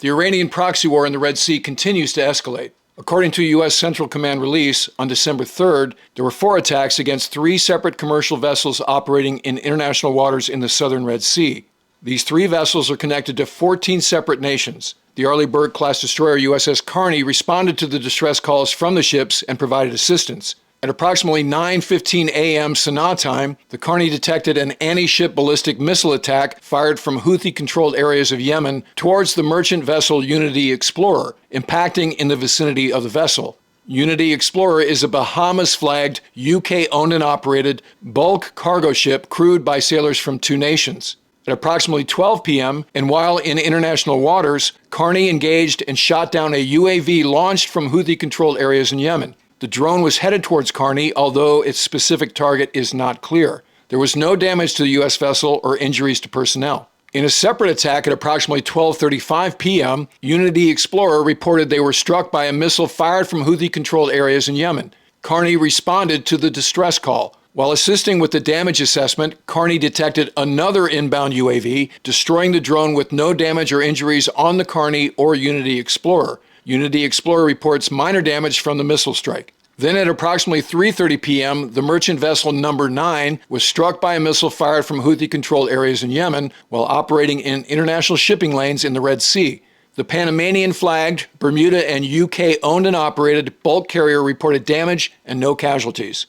The Iranian proxy war in the Red Sea continues to escalate. According to a U.S. Central Command release, on December 3rd, there were 4 attacks against 3 separate commercial vessels operating in international waters in the southern Red Sea. These 3 vessels are connected to 14 separate nations. The Arleigh Burke-class destroyer USS Carney responded to the distress calls from the ships and provided assistance. At approximately 9:15 a.m. Sanaa time, the Carney detected an anti-ship ballistic missile attack fired from Houthi-controlled areas of Yemen towards the merchant vessel Unity Explorer, impacting in the vicinity of the vessel. Unity Explorer is a Bahamas-flagged, UK-owned and operated bulk cargo ship crewed by sailors from 2 nations. At approximately 12 p.m., and while in international waters, Carney engaged and shot down a UAV launched from Houthi-controlled areas in Yemen. The drone was headed towards Carney, although its specific target is not clear. There was no damage to the U.S. vessel or injuries to personnel. In a separate attack at approximately 12:35 p.m., Unity Explorer reported they were struck by a missile fired from Houthi-controlled areas in Yemen. Carney responded to the distress call. While assisting with the damage assessment, Carney detected another inbound UAV, destroying the drone with no damage or injuries on the Carney or Unity Explorer. Unity Explorer reports minor damage from the missile strike. Then at approximately 3:30 p.m., the merchant vessel number 9 was struck by a missile fired from Houthi-controlled areas in Yemen while operating in international shipping lanes in the Red Sea. The Panamanian-flagged, Bermuda and UK-owned and operated bulk carrier reported damage and no casualties.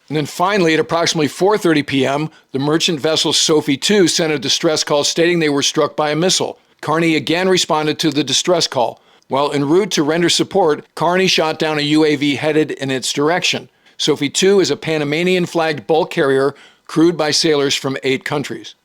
And then finally, at approximately 4:30 p.m., the merchant vessel Sophie II sent a distress call stating they were struck by a missile. Carney again responded to the distress call. While en route to render support, Carney shot down a UAV headed in its direction. Sophie II is a Panamanian-flagged bulk carrier crewed by sailors from 8 countries.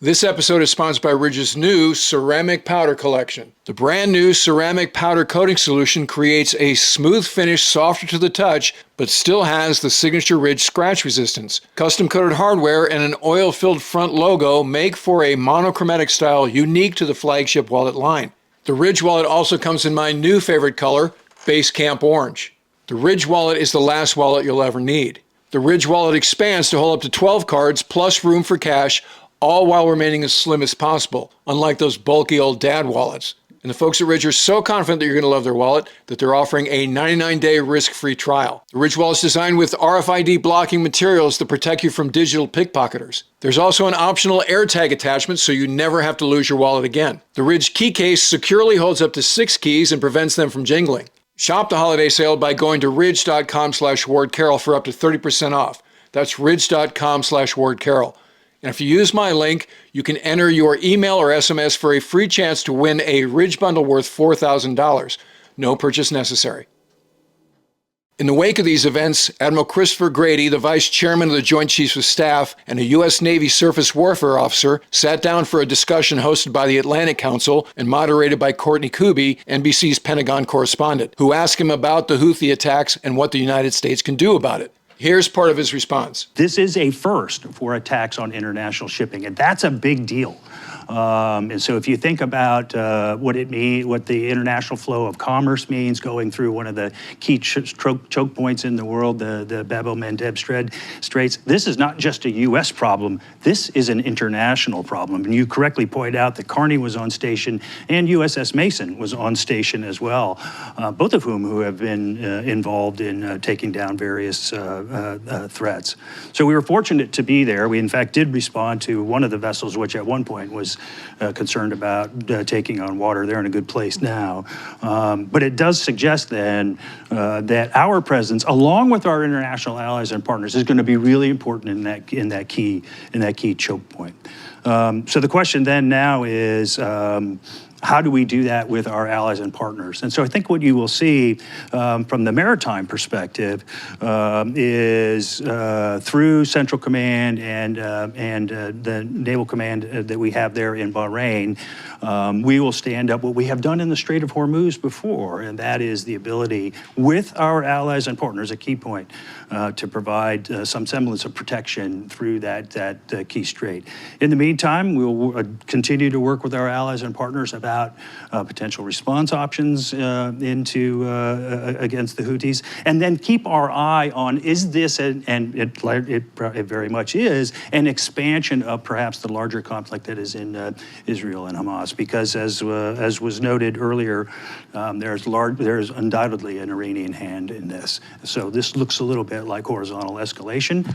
This episode is sponsored by Ridge's new ceramic powder collection. The brand new ceramic powder coating solution creates a smooth finish, softer to the touch, but still has the signature Ridge scratch resistance. Custom-coated hardware and an oil-filled front logo make for a monochromatic style unique to the flagship wallet line. The Ridge wallet also comes in my new favorite color, Base Camp Orange. The Ridge wallet is the last wallet you'll ever need. The Ridge wallet expands to hold up to 12 cards plus room for cash, all while remaining as slim as possible, unlike those bulky old dad wallets. And the folks at Ridge are so confident that you're going to love their wallet that they're offering a 99-day risk-free trial. The Ridge wallet is designed with RFID blocking materials that protect you from digital pickpocketers. There's also an optional AirTag attachment so you never have to lose your wallet again. The Ridge key case securely holds up to 6 keys and prevents them from jingling. Shop the holiday sale by going to ridge.com/WardCarroll for up to 30% off. That's ridge.com/WardCarroll. And if you use my link, you can enter your email or SMS for a free chance to win a Ridge bundle worth $4,000. No purchase necessary. In the wake of these events, Admiral Christopher Grady, the Vice Chairman of the Joint Chiefs of Staff and a U.S. Navy surface warfare officer, sat down for a discussion hosted by the Atlantic Council and moderated by Courtney Kuby, NBC's Pentagon correspondent, who asked him about the Houthi attacks and what the United States can do about it. Here's part of his response. This is a first for attacks on international shipping, and that's a big deal. And so if you think about what the international flow of commerce means, going through one of the key choke points in the world, the Bab el-Mandeb Straits, this is not just a U.S. problem. This is an international problem. And you correctly point out that Carney was on station and USS Mason was on station as well, both of whom have been involved in taking down various threats. So we were fortunate to be there. We, in fact, did respond to one of the vessels, which at one point was concerned about taking on water. They're in a good place now. But it does suggest then that our presence, along with our international allies and partners, is going to be really important in that key choke point. So the question then now is, how do we do that with our allies and partners? And so I think what you will see from the maritime perspective is through Central Command and the Naval Command that we have there in Bahrain, we will stand up what we have done in the Strait of Hormuz before, and that is the ability with our allies and partners, a key point, to provide some semblance of protection through that key strait. In the meantime, meantime, we'll continue to work with our allies and partners about potential response options against the Houthis, and then keep our eye on, is this, and it very much is, an expansion of perhaps the larger conflict that is in Israel and Hamas, because as was noted earlier, there's undoubtedly an Iranian hand in this. So this looks a little bit like horizontal escalation.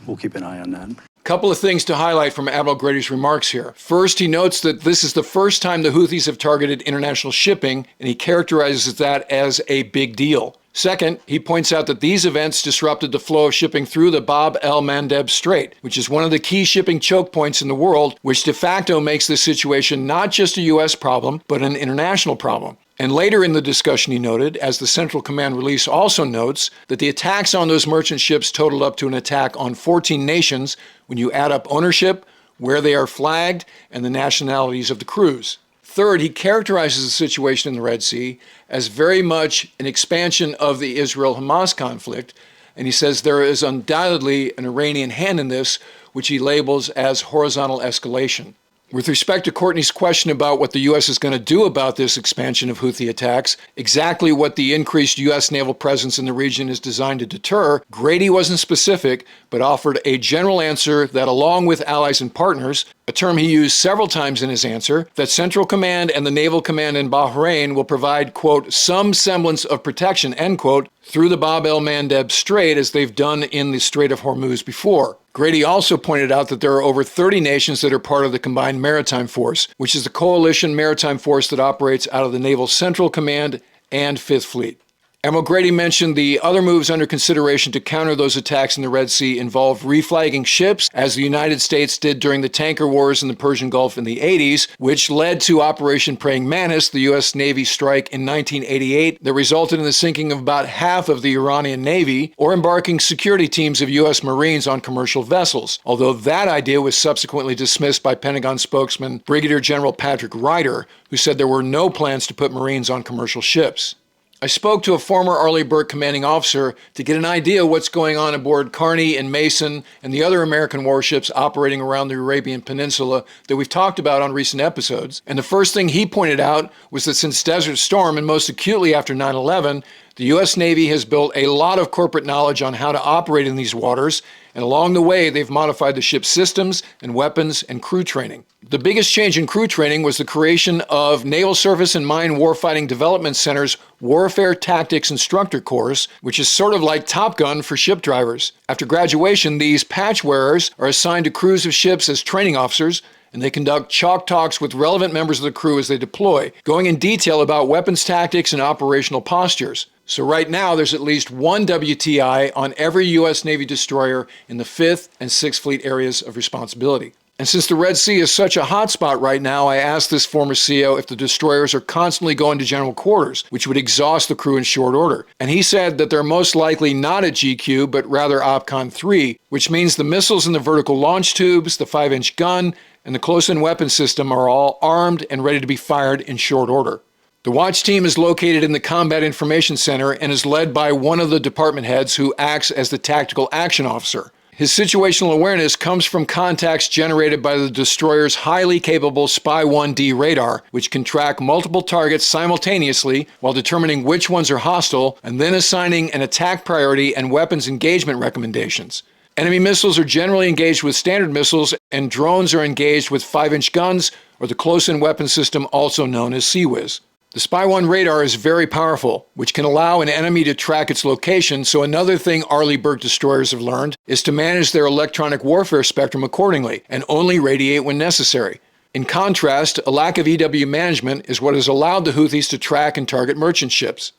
We'll keep an eye on that. Couple of things to highlight from Admiral Grady's remarks here. First, he notes that this is the first time the Houthis have targeted international shipping, and he characterizes that as a big deal. Second, he points out that these events disrupted the flow of shipping through the Bab el-Mandeb Strait, which is one of the key shipping choke points in the world, which de facto makes this situation not just a U.S. problem, but an international problem. And later in the discussion, he noted, as the Central Command release also notes, that the attacks on those merchant ships totaled up to an attack on 14 nations when you add up ownership, where they are flagged, and the nationalities of the crews. Third, he characterizes the situation in the Red Sea as very much an expansion of the Israel-Hamas conflict, and he says there is undoubtedly an Iranian hand in this, which he labels as horizontal escalation. With respect to Courtney's question about what the U.S. is going to do about this expansion of Houthi attacks, exactly what the increased U.S. naval presence in the region is designed to deter, Grady wasn't specific, but offered a general answer that, along with allies and partners, a term he used several times in his answer, that Central Command and the Naval Command in Bahrain will provide, quote, some semblance of protection, end quote, through the Bab el-Mandeb Strait as they've done in the Strait of Hormuz before. Grady also pointed out that there are over 30 nations that are part of the Combined Maritime Force, which is the coalition maritime force that operates out of the Naval Central Command and Fifth Fleet. Admiral Grady mentioned the other moves under consideration to counter those attacks in the Red Sea involved reflagging ships, as the United States did during the tanker wars in the Persian Gulf in the 80s, which led to Operation Praying Mantis, the U.S. Navy strike in 1988 that resulted in the sinking of about half of the Iranian Navy, or embarking security teams of U.S. Marines on commercial vessels, although that idea was subsequently dismissed by Pentagon spokesman Brigadier General Patrick Ryder, who said there were no plans to put Marines on commercial ships. I spoke to a former Arleigh Burke commanding officer to get an idea of what's going on aboard Carney and Mason and the other American warships operating around the Arabian Peninsula that we've talked about on recent episodes. And the first thing he pointed out was that since Desert Storm, and most acutely after 9/11, the U.S. Navy has built a lot of corporate knowledge on how to operate in these waters, and along the way, they've modified the ship's systems and weapons and crew training. The biggest change in crew training was the creation of Naval Surface and Mine Warfighting Development Center's Warfare Tactics Instructor Course, which is sort of like Top Gun for ship drivers. After graduation, these patch wearers are assigned to crews of ships as training officers, and they conduct chalk talks with relevant members of the crew as they deploy, going in detail about weapons tactics and operational postures. So right now, there's at least one WTI on every U.S. Navy destroyer in the 5th and 6th Fleet areas of responsibility. And since the Red Sea is such a hot spot right now, I asked this former CO if the destroyers are constantly going to general quarters, which would exhaust the crew in short order. And he said that they're most likely not at GQ, but rather OPCON 3, which means the missiles and the vertical launch tubes, the 5-inch gun, and the close-in weapon system are all armed and ready to be fired in short order. The watch team is located in the Combat Information Center and is led by one of the department heads who acts as the tactical action officer. His situational awareness comes from contacts generated by the destroyer's highly capable Spy-1D radar, which can track multiple targets simultaneously while determining which ones are hostile and then assigning an attack priority and weapons engagement recommendations. Enemy missiles are generally engaged with standard missiles, and drones are engaged with 5-inch guns or the close-in weapon system also known as CWIS. The Spy-1 radar is very powerful, which can allow an enemy to track its location, so another thing Arleigh Burke destroyers have learned is to manage their electronic warfare spectrum accordingly, and only radiate when necessary. In contrast, a lack of EW management is what has allowed the Houthis to track and target merchant ships.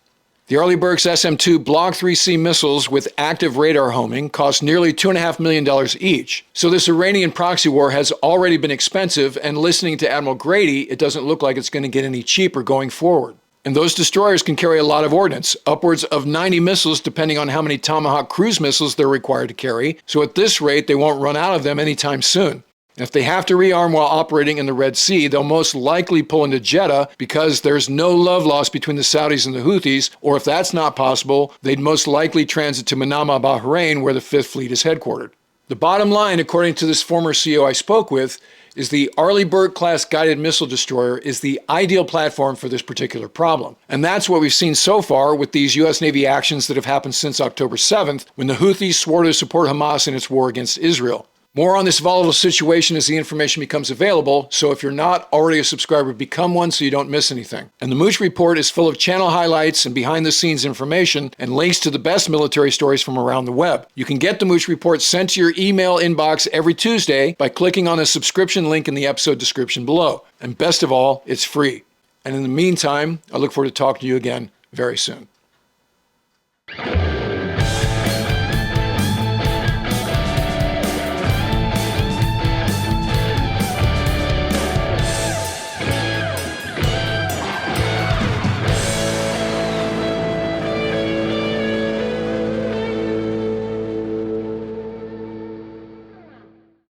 The Arleigh Burke's SM-2 Block 3C missiles with active radar homing cost nearly $2.5 million each. So this Iranian proxy war has already been expensive, and listening to Admiral Grady, it doesn't look like it's going to get any cheaper going forward. And those destroyers can carry a lot of ordnance, upwards of 90 missiles depending on how many Tomahawk cruise missiles they're required to carry. So at this rate, they won't run out of them anytime soon. And if they have to rearm while operating in the Red Sea, they'll most likely pull into Jeddah because there's no love lost between the Saudis and the Houthis, or if that's not possible, they'd most likely transit to Manama, Bahrain, where the Fifth Fleet is headquartered. The bottom line, according to this former CEO I spoke with, is the Arleigh Burke-class guided missile destroyer is the ideal platform for this particular problem. And that's what we've seen so far with these U.S. Navy actions that have happened since October 7th, when the Houthis swore to support Hamas in its war against Israel. More on this volatile situation as the information becomes available, so if you're not already a subscriber, become one so you don't miss anything. And the Mooch Report is full of channel highlights and behind-the-scenes information and links to the best military stories from around the web. You can get the Mooch Report sent to your email inbox every Tuesday by clicking on the subscription link in the episode description below. And best of all, it's free. And in the meantime, I look forward to talking to you again very soon.